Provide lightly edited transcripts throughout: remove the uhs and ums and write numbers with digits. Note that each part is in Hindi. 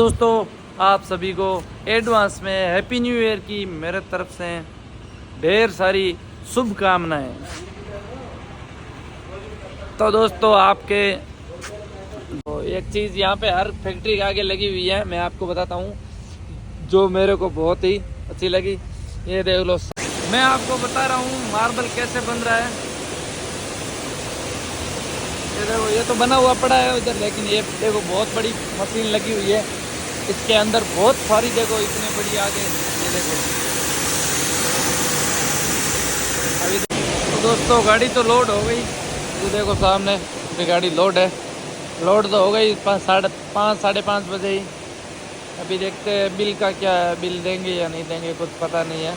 दोस्तों आप सभी को एडवांस में हैप्पी न्यू ईयर की मेरे तरफ से ढेर सारी शुभकामनाएं। तो दोस्तों आपके तो एक चीज़ यहाँ पे हर फैक्ट्री के आगे लगी हुई है, मैं आपको बताता हूँ जो मेरे को बहुत ही अच्छी लगी। ये देख लो, मैं आपको बता रहा हूँ मार्बल कैसे बन रहा है। ये देखो, ये तो बना हुआ पड़ा है उधर, लेकिन ये देखो बहुत बड़ी मशीन लगी हुई है इसके अंदर, बहुत सारी। देखो इतने बड़ी आगे, ये देखो। अभी तो दोस्तों गाड़ी तो लोड हो गई, ये देखो सामने भी गाड़ी लोड है। लोड तो हो गई 5:30 बजे ही। अभी देखते हैं बिल का क्या है, बिल देंगे या नहीं देंगे कुछ पता नहीं है।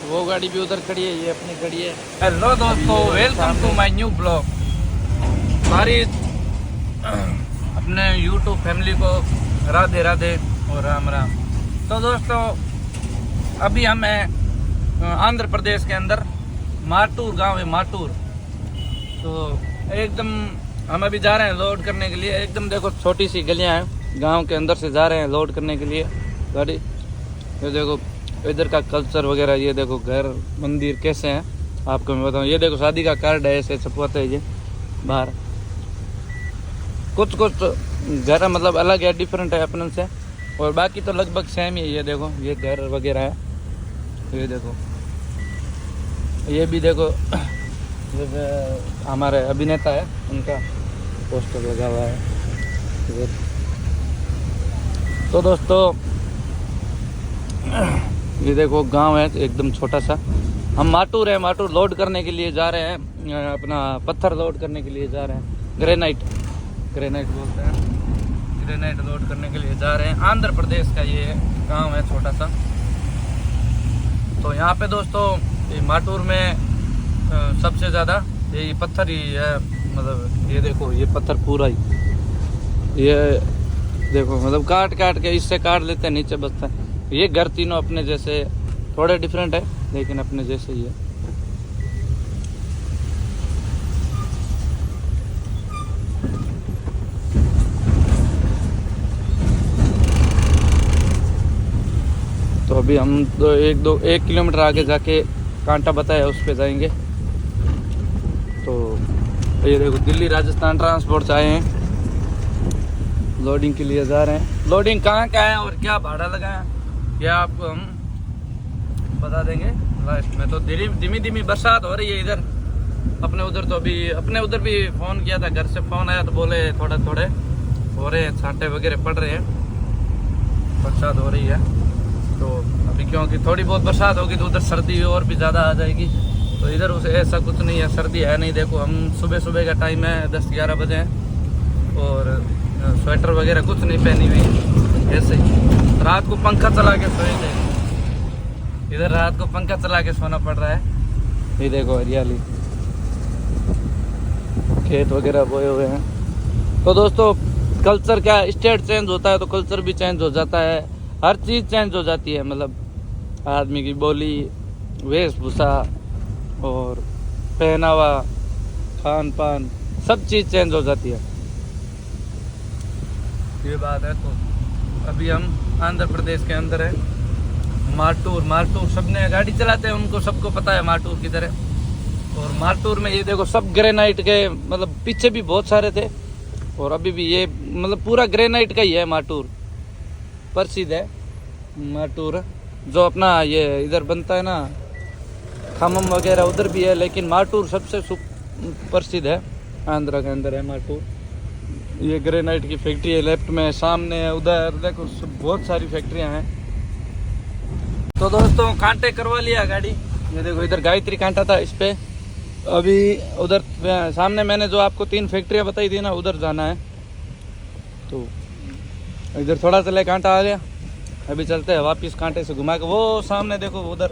वो गाड़ी भी उधर खड़ी है, ये अपनी खड़ी है। हेलो दोस्तों, welcome to my new blog. हमारी अपने यूट्यूब फैमिली को राधे राधे और राम राम। तो दोस्तों अभी हम हैं आंध्र प्रदेश के अंदर, माटूर गांव है, माटूर। तो एकदम हम अभी जा रहे हैं लोड करने के लिए। एकदम देखो छोटी सी गलियां हैं, गांव के अंदर से जा रहे हैं लोड करने के लिए गाड़ी। ये देखो इधर का कल्चर वगैरह, ये देखो घर मंदिर कैसे हैं आपको मैं बताऊँ। ये देखो शादी का कार्ड है, ऐसे छपवाते हैं ये बाहर। कुछ घर मतलब अलग है, डिफरेंट है अपन से, और बाकी तो लगभग सेम ही है। ये देखो ये घर वगैरह है, ये देखो। ये भी देखो हमारे अभिनेता है, उनका पोस्टर लगा हुआ है इधर। तो दोस्तों ये देखो गांव है एकदम छोटा सा। हम माटूर है, माटूर लोड करने के लिए जा रहे हैं, अपना पत्थर लोड करने के लिए जा रहे हैं। ग्रेनाइट बोलते हैं, ग्रेनाइट लोड करने के लिए जा रहे हैं। आंध्र प्रदेश का ये गांव है छोटा सा। तो यहाँ पे दोस्तों ये माटूर में सबसे ज़्यादा ये पत्थर ही है, मतलब ये देखो ये पत्थर पूरा ही, ये देखो मतलब काट के इससे काट लेते हैं, नीचे बचता है। ये घर तीनों अपने जैसे, थोड़े डिफरेंट है लेकिन अपने जैसे ही है। तो अभी हम 1 किलोमीटर आगे जाके कांटा बताया उस पे जाएंगे। तो ये देखो दिल्ली राजस्थान ट्रांसपोर्ट से आए हैं, लोडिंग के लिए जा रहे हैं। लोडिंग कहाँ का है और क्या भाड़ा लगा है ये आपको हम बता देंगे लास्ट में। तो धीमी बरसात हो रही है इधर अपने उधर। तो अभी अपने उधर भी फ़ोन किया था, घर से फ़ोन आया तो बोले थोड़े हो रहे हैं, छांटे वगैरह पड़ रहे हैं, बरसात हो रही है। तो अभी क्योंकि थोड़ी बहुत बरसात होगी तो उधर सर्दी और भी ज़्यादा आ जाएगी। तो इधर उसे ऐसा कुछ नहीं है, सर्दी है नहीं। देखो हम सुबह का टाइम है, 10-11 बजे हैं, और स्वेटर वगैरह कुछ नहीं पहनी हुई, ऐसे ही रात को पंखा चला के सोए थे। इधर रात को पंखा चला के सोना पड़ रहा है। ये देखो हरियाली, खेत वगैरह बोए हुए हैं। तो दोस्तों कल्चर क्या, स्टेट चेंज होता है तो कल्चर भी चेंज हो जाता है, हर चीज़ चेंज हो जाती है। मतलब आदमी की बोली, वेशभूषा और पहनावा, खान पान, सब चीज़ चेंज हो जाती है, ये बात है। तो अभी हम आंध्र प्रदेश के अंदर है, माटूर। सबने गाड़ी चलाते हैं, उनको सबको पता है माटूर किधर है। और माटूर में ये देखो सब ग्रेनाइट के, मतलब पीछे भी बहुत सारे थे और अभी भी ये मतलब पूरा ग्रेनाइट का ही है। माटूर प्रसिद्ध है, माटूर जो अपना ये इधर बनता है ना, खम्मम वगैरह उधर भी है, लेकिन माटूर सबसे प्रसिद्ध है, आंध्र के अंदर है माटूर। ये ग्रेनाइट की फैक्ट्री है, लेफ्ट में सामने है, उधर देखो बहुत सारी फैक्ट्रियां हैं। तो दोस्तों कांटे करवा लिया गाड़ी, ये देखो इधर गायत्री कांटा था इस पे। अभी उधर सामने मैंने जो आपको 3 फैक्ट्रियां बताई थी ना, उधर जाना है। तो इधर थोड़ा चले कांटा आ गया, अभी चलते हैं वापस कांटे से घुमा के। वो सामने देखो उधर,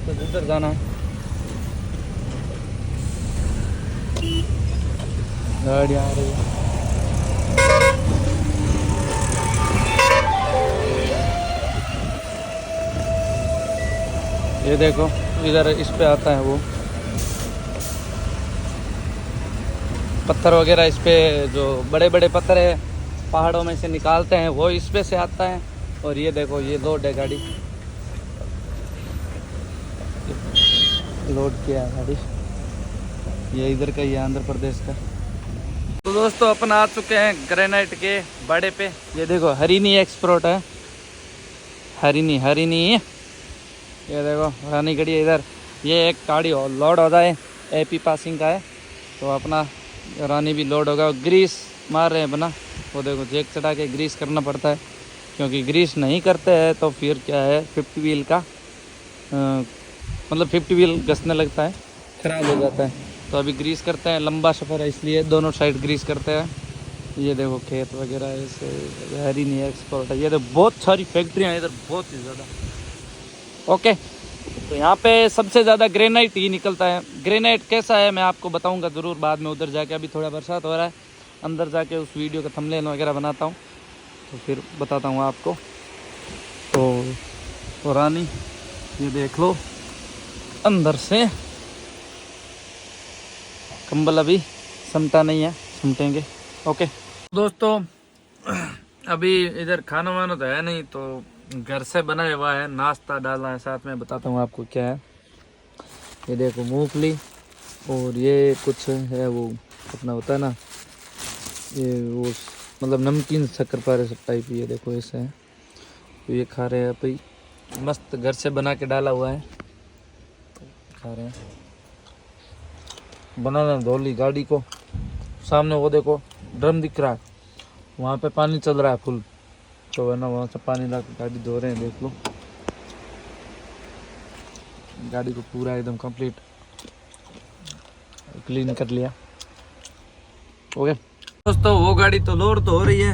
तो उधर जाना है। गाड़ी आ रही है, ये देखो इधर इस पे आता है वो पत्थर वगैरह। इस पे जो बड़े बड़े पत्थर है पहाड़ों में से निकालते हैं वो इस पे से आता है। और ये देखो ये लोड है गाड़ी, लोड किया है गाड़ी, ये इधर का, ये आंध्र प्रदेश का। तो दोस्तों अपन आ चुके हैं ग्रेनाइट के बाड़े पे। ये देखो हरिनी एक्सपोर्ट है, हरिनी ये देखो रानी खड़ी है इधर। ये एक गाड़ी लोड होता है, एपी पासिंग का है, तो अपना रानी भी लोड होगा। ग्रीस मार रहे हैं अपना, वो देखो जैक चढ़ा के ग्रीस करना पड़ता है, क्योंकि ग्रीस नहीं करते हैं तो फिर क्या है 50 व्हील का मतलब 50 व्हील घसने लगता है, ख़राब हो जाता है। तो अभी ग्रीस करते हैं, लंबा सफ़र है इसलिए दोनों साइड ग्रीस करते हैं। ये देखो खेत वगैरह ऐसे हरिनी एक्सपोर्ट है। ये तो बहुत सारी फैक्ट्रियाँ इधर, बहुत ही ज़्यादा। ओके, तो यहाँ पे सबसे ज़्यादा ग्रेनाइट ही निकलता है। ग्रेनाइट कैसा है मैं आपको बताऊँगा ज़रूर बाद में, उधर जाके। अभी थोड़ा बरसात हो रहा है, अंदर जाके उस वीडियो का थंबनेल वगैरह बनाता हूँ तो फिर बताता हूँ आपको। तो रानी ये देख लो अंदर से, कंबल अभी समटा नहीं है, समटेंगे। ओके दोस्तों, अभी इधर खाना वाना तो है नहीं, तो घर से बनाया हुआ है, नाश्ता डालना है साथ में, बताता हूँ आपको क्या है। ये देखो मूंगफली, और ये कुछ है वो अपना होता है ना, ये वो मतलब नमकीन शक्करपारे सब टाइप, ये देखो ऐसे है। तो ये खा रहे हैं भाई, मस्त घर से बना के डाला हुआ है, तो खा रहे हैं। बनाना धो ली गाड़ी को, सामने वो देखो ड्रम दिख रहा है, वहाँ पे पानी चल रहा है फुल, तो है ना वहाँ से पानी ला के गाड़ी धो रहे हैं। देख लो गाड़ी को पूरा एकदम कंप्लीट क्लीन कर लिया। ओके दोस्तों, वो गाड़ी तो लोड तो हो रही है,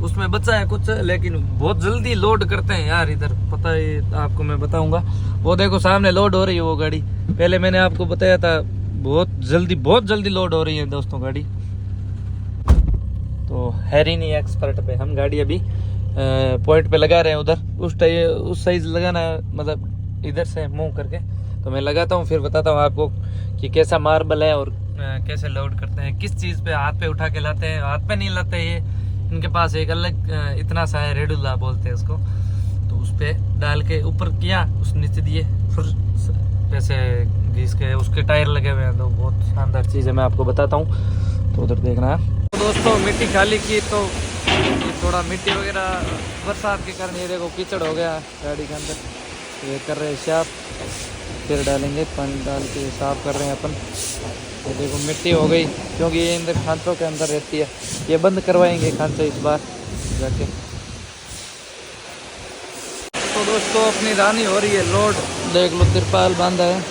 उसमें बचा है कुछ, लेकिन बहुत जल्दी लोड करते हैं यार इधर, पता है आपको, मैं बताऊंगा। वो देखो सामने लोड हो रही है वो गाड़ी, पहले मैंने आपको बताया था, बहुत जल्दी लोड हो रही है दोस्तों गाड़ी। तो हरिनी एक्सपर्ट पे हम गाड़ी अभी पॉइंट पे लगा रहे हैं, उधर उस साइज लगाना है, मतलब इधर से मूव करके। तो मैं लगाता हूँ, फिर बताता हूँ आपको कि कैसा मार्बल है और कैसे लोड करते हैं, किस चीज़ पे हाथ पे उठा के लाते हैं। हाथ पे नहीं लाते, ये इनके पास एक अलग इतना सा है, रेडुला बोलते हैं उसको, तो उस पर डाल के ऊपर किया, उस नीचे दिए, फिर ऐसे घिस के उसके टायर लगे हुए हैं। तो बहुत शानदार चीज़ है, मैं आपको बताता हूँ, तो उधर देखना है। तो दोस्तों मिट्टी खाली की, तो ये थोड़ा मिट्टी वगैरह बरसात के कारण ये देखो कीचड़ हो गया गाड़ी के अंदर, तो ये कर रहे हैं साफ, फिर डालेंगे पानी डाल के साफ कर रहे हैं अपन। ये देखो मिट्टी हो गई, क्योंकि ये अंदर खांचों के अंदर रहती है, ये बंद करवाएंगे खांचे इस बार जाके। तो दोस्तों अपनी रानी हो रही है लोड, देख लो तिरपाल बांधा है।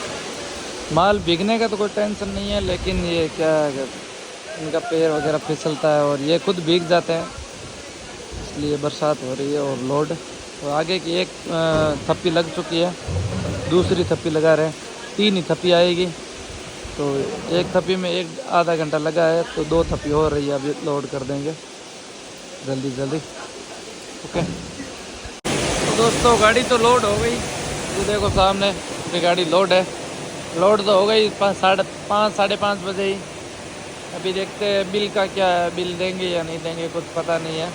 माल भीगने का तो कोई टेंशन नहीं है, लेकिन ये क्या है, इनका पैर वगैरह फिसलता है और ये खुद भीग जाते हैं, इसलिए बरसात हो रही है। और लोड तो आगे की एक थप्पी लग चुकी है, दूसरी थप्पी लगा रहे हैं, 3 ही थप्पी आएगी। तो एक थप्पी में आधा घंटा लगा है, तो 2 थप्पी हो रही है, अभी लोड कर देंगे जल्दी। ओके तो दोस्तों गाड़ी तो लोड हो गई, तो देखो सामने भी गाड़ी लोड है, लोड तो हो गई 5:30 बजे ही। अभी देखते हैं बिल का क्या है, बिल देंगे या नहीं देंगे कुछ पता नहीं है।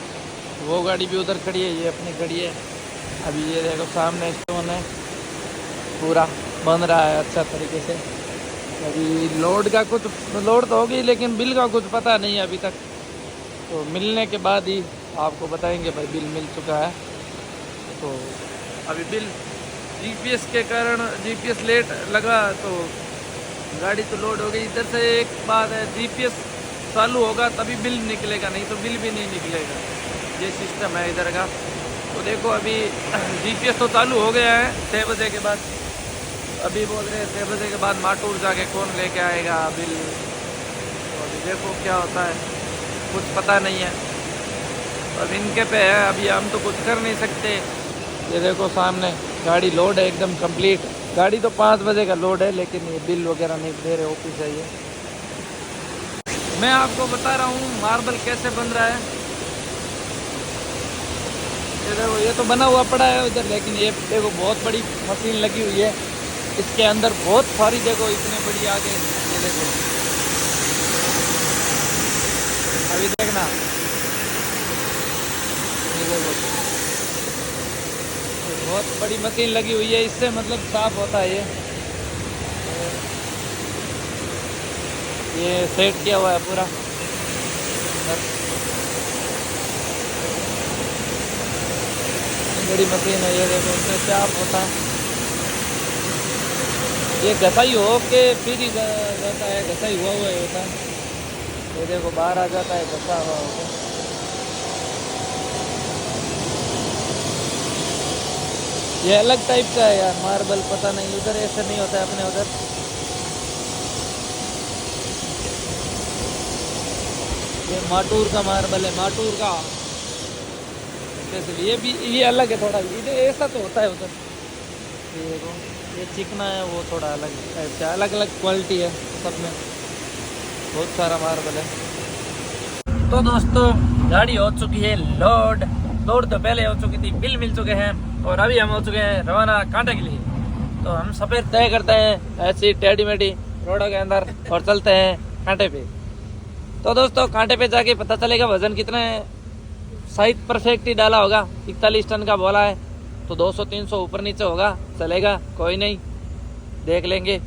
वो गाड़ी भी उधर खड़ी है, ये अपनी खड़ी है। अभी ये देखो सामने स्टोन है, पूरा बन रहा है अच्छा तरीके से। अभी लोड का कुछ, लोड तो होगी लेकिन बिल का कुछ पता नहीं है अभी तक, तो मिलने के बाद ही आपको बताएंगे भाई बिल मिल चुका है। तो अभी बिल जीपीएस के कारण, जीपीएस लेट लगा तो गाड़ी तो लोड हो गई। इधर से एक बात है, जीपीएस चालू होगा तभी बिल निकलेगा, नहीं तो बिल भी नहीं निकलेगा, ये सिस्टम है इधर का। तो देखो अभी जीपीएस तो चालू हो गया है 6 बजे के बाद, अभी बोल रहे हैं 6 बजे के बाद माटूर जाके कौन लेके आएगा बिल, तो अभी देखो क्या होता है, कुछ पता नहीं है, अब इनके पे है, अभी हम तो कुछ कर नहीं सकते। ये देखो सामने गाड़ी लोड है एकदम कंप्लीट, गाड़ी तो 5 बजे का लोड है, लेकिन ये बिल वगैरह नहीं दे रहे ऑफिस है। ये मैं आपको बता रहा हूँ मार्बल कैसे बन रहा है। ये देखो ये तो बना हुआ पड़ा है उधर, लेकिन ये देखो बहुत बड़ी मशीन लगी हुई है इसके अंदर, बहुत सारी, देखो इतने बड़ी आगे, ये देखो अभी देखना बहुत बड़ी मशीन लगी हुई है, इससे मतलब साफ होता है ये सेट किया हुआ है पूरा। बड़ी मशीन है ये, देखो इससे साफ होता है। ये घसाई हो के फिर ही जाता है, घसाई हुआ हुआ होता है। ये देखो बाहर आ जाता है घसा हुआ होगा। ये अलग टाइप का है यार मार्बल, पता नहीं उधर ऐसे नहीं होता है अपने उधर। ये माटूर का मार्बल है, माटूर का स्पेशल। ये भी ये अलग है थोड़ा, ये ऐसा तो होता है उधर। ये देखो ये चिकना है, वो थोड़ा अलग टाइप का, अलग अलग क्वालिटी है सब में, बहुत सारा मार्बल है। तो दोस्तों गाड़ी हो चुकी है लोड तो पहले हो चुकी थी, बिल मिल चुके हैं और अभी हम हो चुके हैं रवाना कांटे के लिए। तो हम सफ़र तय करते हैं ऐसी टेढ़ी मेढ़ी रोडों के अंदर और चलते हैं कांटे पे। तो दोस्तों कांटे पे जाके पता चलेगा वजन कितना है। शायद परफेक्ट ही डाला होगा, 41 टन का बोला है, तो 200-300 ऊपर नीचे होगा, चलेगा कोई नहीं, देख लेंगे।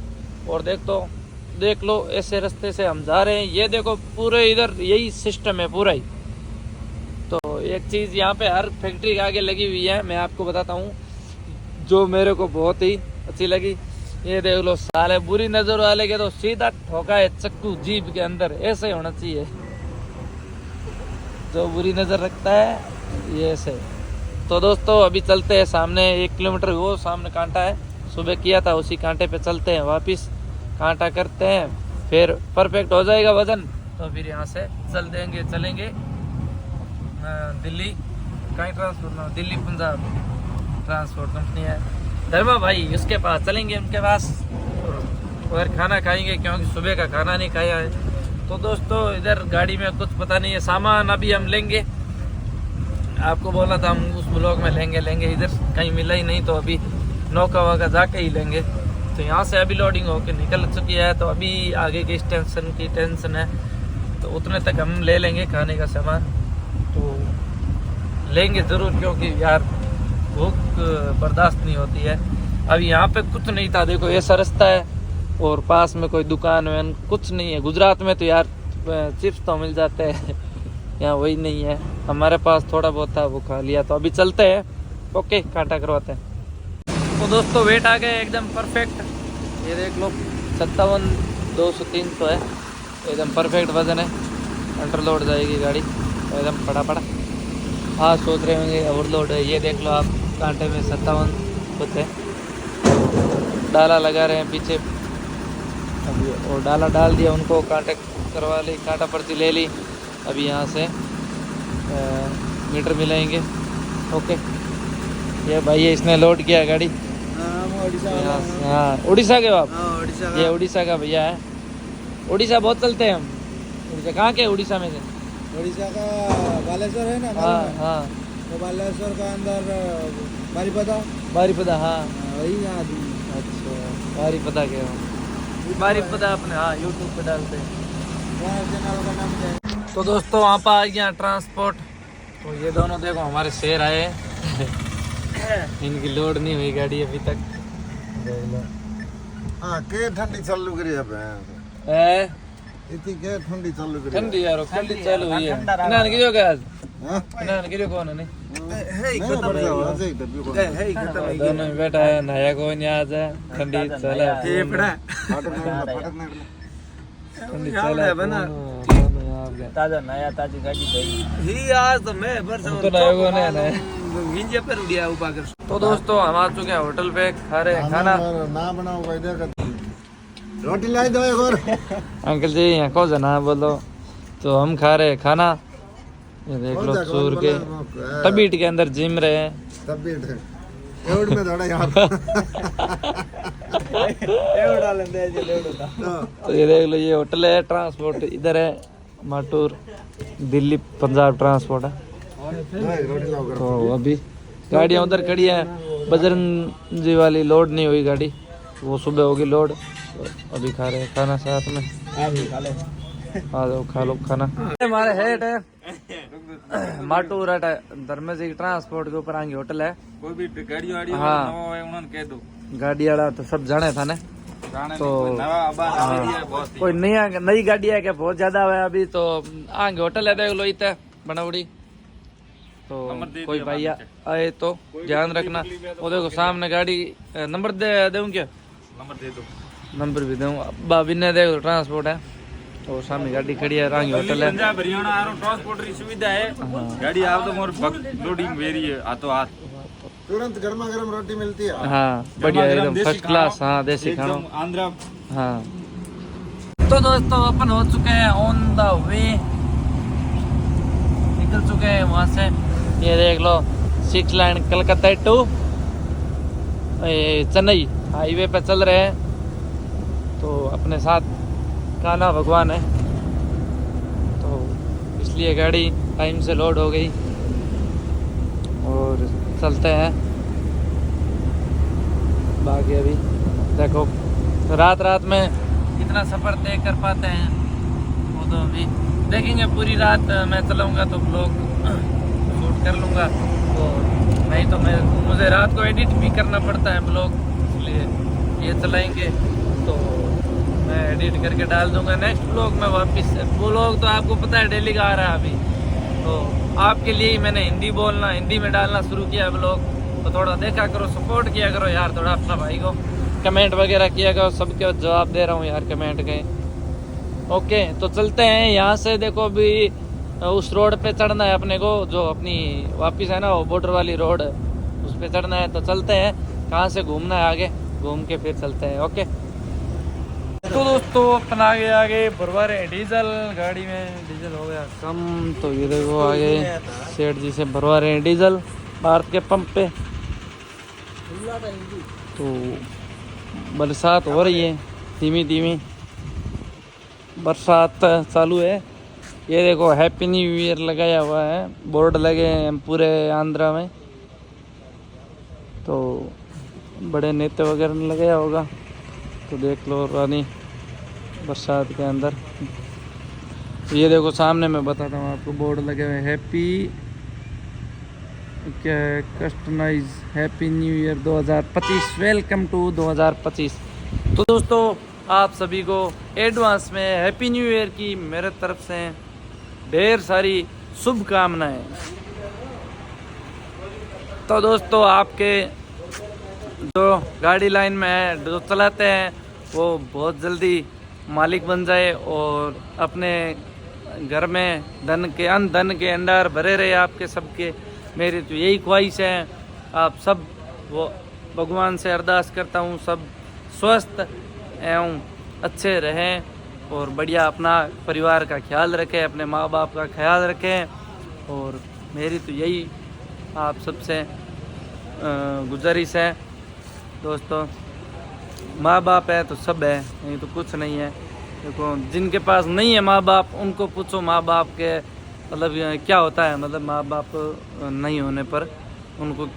और देख लो ऐसे रास्ते से हम जा रहे हैं। ये देखो पूरे इधर यही सिस्टम है पूरा ही। तो एक चीज़ यहाँ पे हर फैक्ट्री के आगे लगी हुई है, मैं आपको बताता हूँ, जो मेरे को बहुत ही अच्छी लगी। ये देख लो साले बुरी नज़र वाले के तो सीधा ठोका है चक्कू जीभ के अंदर, ऐसे होना चाहिए। जो बुरी नज़र रखता है ये ऐसे। तो दोस्तों अभी चलते हैं सामने 1 किलोमीटर, वो सामने कांटा है, सुबह किया था उसी कांटे पे चलते हैं वापस, कांटा करते हैं, फिर परफेक्ट हो जाएगा वजन, तो फिर यहाँ से चलेंगे दिल्ली। कहीं transport, Delhi Punjab transport company है धर्मा भाई, उसके पास चलेंगे, उनके पास और खाना खाएंगे, क्योंकि सुबह का खाना नहीं खाया है। तो दोस्तों इधर गाड़ी में कुछ पता नहीं है, सामान अभी हम लेंगे, आपको बोला था हम उस ब्लॉक में लेंगे, इधर कहीं मिला ही नहीं, तो अभी नौका वाका जाके ही लेंगे। तो यहाँ से अभी लोडिंग होके निकल चुकी है, तो अभी आगे की स्टेशन की टेंशन है, तो उतने तक हम ले लेंगे खाने का सामान, तो लेंगे ज़रूर, क्योंकि यार भूख बर्दाश्त नहीं होती है। अभी यहाँ पे कुछ नहीं था, देखो ऐसा रास्ता है और पास में कोई दुकान वैन कुछ नहीं है। गुजरात में तो यार चिप्स तो मिल जाते हैं, यहाँ वही नहीं है। हमारे पास थोड़ा बहुत था, वो खा लिया। तो अभी चलते हैं, ओके कांटा करवाते हैं। तो दोस्तों वेट आ गए एकदम परफेक्ट, ये देख लो 57 200-300 है, एकदम परफेक्ट वजन है। अंडरलोड जाएगी गाड़ी एकदम पड़ा। हाँ सोच रहे होंगे ओवरलोड है, ये देख लो आप कांटे में 57 कुछ है। डाला लगा रहे हैं पीछे अभी, और डाला डाल दिया, उनको कांटे करवा ली, कांटा पर्ची ले ली। अभी यहाँ से मीटर मिलाएंगे, ओके। ये भाई है, इसने लोड किया गाड़ी। हाँ उड़ीसा के आप? ये उड़ीसा का भैया है। उड़ीसा बहुत चलते हैं हम। उड़ीसा कहाँ के? उड़ीसा में से उड़ीसा का बालेश्वर है ना? हाँ तो बालेश्वर का अंदर बारीपदा हाँ वही आदमी। अच्छा बारीपदा के हो? बारीपदा अपने हाँ यूट्यूब पे डालते हैं, चैनल का नाम क्या है? तो दोस्तों वहाँ पर आ गया ट्रांसपोर्ट। तो ये दोनों देखो हमारे शेर आए इनकी लोड नहीं हुई गाड़ी अभी तक। हाँ के ठंडी चालू करी है इतनी के ठंडी चालू करी ठंडी यार ठंडी चालू हुई है। इन्हां की जो आज इन्हां की जो कौन है दोनों में बैठा है, नहाया कोई नहीं आज है, ठंडी चला ठंडी चला बना ताजा नया ताजी गाड़ी ही आज तो मैं बरस तो नया को नहीं विंजे पर उड़िया ऊपर कर। तो दोस्तों हम आ चुके हैं होटल पे, खा रहे हैं खाना। ना बनाओ भाई देख रोटी लाई दो एक और। अंकल जी यहाँ को जना बोलो। तो हम खा रहे हैं खाना, ये देख लो सूर के तबीट के अंदर जिम रहे हैं। तबीट एवड में थोड़ा यहाँ तो ये देख लो ये होटल है, ट्रांसपोर्ट इधर है माटूर दिल्ली पंजाब ट्रांसपोर्ट है। तो अभी गाड़ियाँ उधर खड़ी है, बजरंग जी वाली लोड नहीं हुई गाड़ी, वो सुबह होगी लोड। तो अभी खा रहे हैं खाना साथ में, आ जाओ खा लो खाना। हमारे हेड है माटू राट धर्म जी ट्रांसपोर्ट के ऊपर आगे होटल है। कोई भी गाड़ी वाड़ी हाँ। नवा है उन्होंने कह दो गाड़ी वाला तो सब जाने था ना। जाने तो कोई नवा आबाद हाँ। एरिया है बहुत ही। कोई नई गाड़ी है क्या बहुत ज्यादा है अभी तो आगे होटल है देख लो इतना बनावड़ी। तो नंबर दे कोई दिया भैया बाद आए तो ध्यान रखना। वो देखो सामने गाड़ी नंबर दे दूं क्या? नंबर दे दो नंबर भी दूं। बाबी ने देखो ट्रांसपोर्ट है और सामने गाड़ी खड़ी है रांगी होटल है। पंजाब हरियाणा आरो ट्रांसपोर्ट की सुविधा है। गाड़ी आप तो मोर लोडिंग वेरी है हाथों हाथ तुरंत गर्मा गर्म रोटी मिलती है। हाँ बढ़िया गरम एकदम देसी फर्स्ट क्लास। खाना, हाँ देसी खाना। एकदम आंध्रा हाँ तो दोस्तों अपन हो चुके हैं ऑन द वे, निकल चुके हैं वहां से। ये देख लो 6 line Calcutta to Chennai highway पे चल रहे हैं। तो अपने साथ कान्हा भगवान है तो इसलिए गाड़ी टाइम से लोड हो गई और चलते हैं। बाकी अभी देखो तो रात में कितना सफ़र तय कर पाते हैं वो तो अभी देखेंगे। पूरी रात मैं चलाऊंगा तो ब्लॉग शूट कर लूँगा तो नहीं तो मुझे रात को एडिट भी करना पड़ता है ब्लॉग, इसलिए ये चलाएंगे तो मैं एडिट करके डाल दूंगा नेक्स्ट ब्लॉग में वापस। ब्लॉग तो आपको पता है डेली का आ रहा है अभी, तो आपके लिए ही मैंने हिंदी में डालना शुरू किया ब्लॉग। तो थोड़ा देखा करो, सपोर्ट किया करो यार थोड़ा अपना भाई को, कमेंट वगैरह किया करो। सबके जवाब दे रहा हूँ यार कमेंट के। ओके तो चलते हैं यहाँ से। देखो अभी उस रोड पे चढ़ना है अपने को, जो अपनी वापिस है ना वो बॉर्डर वाली रोड, उस पे चढ़ना है। तो चलते हैं, कहाँ से घूमना है आगे घूम के फिर चलते हैं। ओके तो दोस्तों अपन आगे भरवा रहे हैं डीजल। गाड़ी में डीजल हो गया कम तो ये देखो आगे सेठ जी से भरवा रहे हैं डीजल भारत के पंप पे। तो बरसात हो रही है धीमी बरसात चालू है। ये देखो हैप्पी न्यू ईयर लगाया हुआ है, बोर्ड लगे हैं पूरे आंध्रा में। तो बड़े नेता वगैरह ने लगाया होगा तो देख लो रानी बरसात के अंदर। ये देखो सामने मैं बताता हूँ आपको, बोर्ड लगे हुए हैप्पी क्या customise happy new year 2025 welcome to 2025। तो दोस्तों आप सभी को एडवांस में हैप्पी न्यू ईयर की मेरे तरफ से ढेर सारी शुभकामनाएं। तो दोस्तों आपके जो गाड़ी लाइन में जो चलाते हैं वो बहुत जल्दी मालिक बन जाए और अपने घर में धन के अंडार भरे रहे आपके सबके। मेरी तो यही ख्वाहिश है। आप सब वो भगवान से अरदास करता हूँ सब स्वस्थ एवं अच्छे रहें और बढ़िया अपना परिवार का ख्याल रखें, अपने माँ बाप का ख्याल रखें। और मेरी तो यही आप सबसे गुजारिश है दोस्तों। माँ बाप है तो सब है, नहीं तो कुछ नहीं है। देखो जिनके पास नहीं है माँ बाप उनको पूछो माँ बाप के मतलब क्या होता है, मतलब माँ बाप नहीं होने पर उनको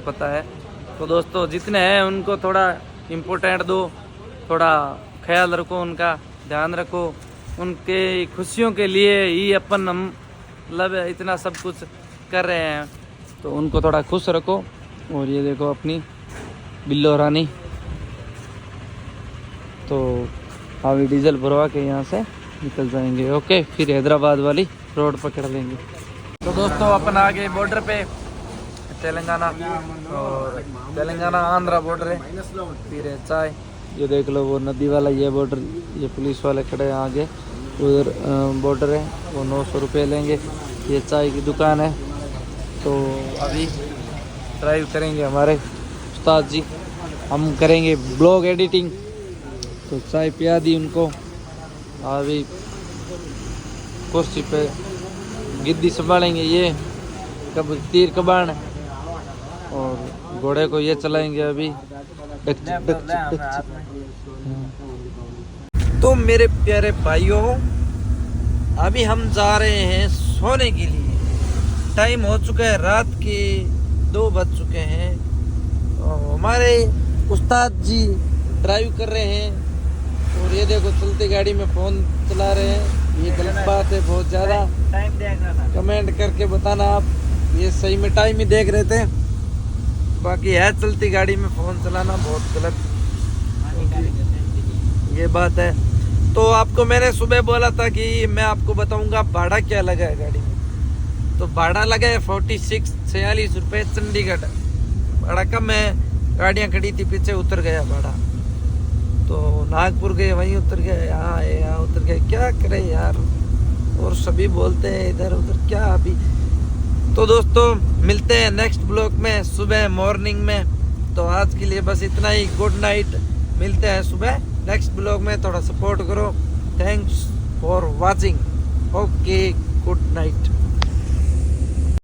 पता है। तो दोस्तों जितने हैं उनको थोड़ा इम्पोर्टेंट दो, थोड़ा ख्याल रखो, उनका ध्यान रखो। उनके खुशियों के लिए ही अपन हम मतलब इतना सब कुछ कर रहे हैं, तो उनको थोड़ा खुश रखो। और ये देखो अपनी बिल्लो रानी। तो अभी डीजल भरवा के यहाँ से निकल जाएंगे। ओके फिर हैदराबाद वाली रोड पकड़ लेंगे। तो दोस्तों अपन आ गए बॉर्डर पे, तेलंगाना और तेलंगाना आंध्रा बॉर्डर है। फिर है चाय, ये देख लो वो नदी वाला ये बॉर्डर, ये पुलिस वाले खड़े हैं आगे, उधर बॉर्डर है, वो 900 रुपये लेंगे। ये चाय की दुकान है। तो अभी ड्राइव करेंगे हमारे उस्ताद जी, हम करेंगे ब्लॉग एडिटिंग। तो चाय पिया दी उनको। अभी कुर्सी पे गिद्दी संभालेंगे ये कब तीर कबान, और घोड़े को ये चलाएंगे अभी तो मेरे प्यारे भाइयों अभी हम जा रहे हैं सोने के लिए। टाइम हो चुका है रात के 2 बज चुके हैं। और हमारे उस्ताद जी ड्राइव कर रहे हैं और ये देखो चलती गाड़ी में फ़ोन चला रहे हैं। ये गलत बात है बहुत ज़्यादा। टाइम देख रहा था। कमेंट करके बताना आप ये सही में टाइम ही देख रहे थे। बाकी है चलती गाड़ी में फ़ोन चलाना बहुत गलत, ये बात है। तो आपको मैंने सुबह बोला था कि मैं आपको बताऊंगा भाड़ा क्या लगा है गाड़ी में। तो भाड़ा लगा है 46 रुपये चंडीगढ़। भाड़ा कम है, गाड़ियाँ खड़ी थी पीछे, उतर गया भाड़ा। तो नागपुर गए वहीं उतर गए, यहाँ उतर गए, क्या करें यार। और सभी बोलते हैं इधर उधर क्या अभी। तो दोस्तों मिलते हैं नेक्स्ट ब्लॉग में सुबह मॉर्निंग में। तो आज के लिए बस इतना ही, गुड नाइट। मिलते हैं सुबह नेक्स्ट ब्लॉग में, थोड़ा सपोर्ट करो। Thanks for watching, okay, good night.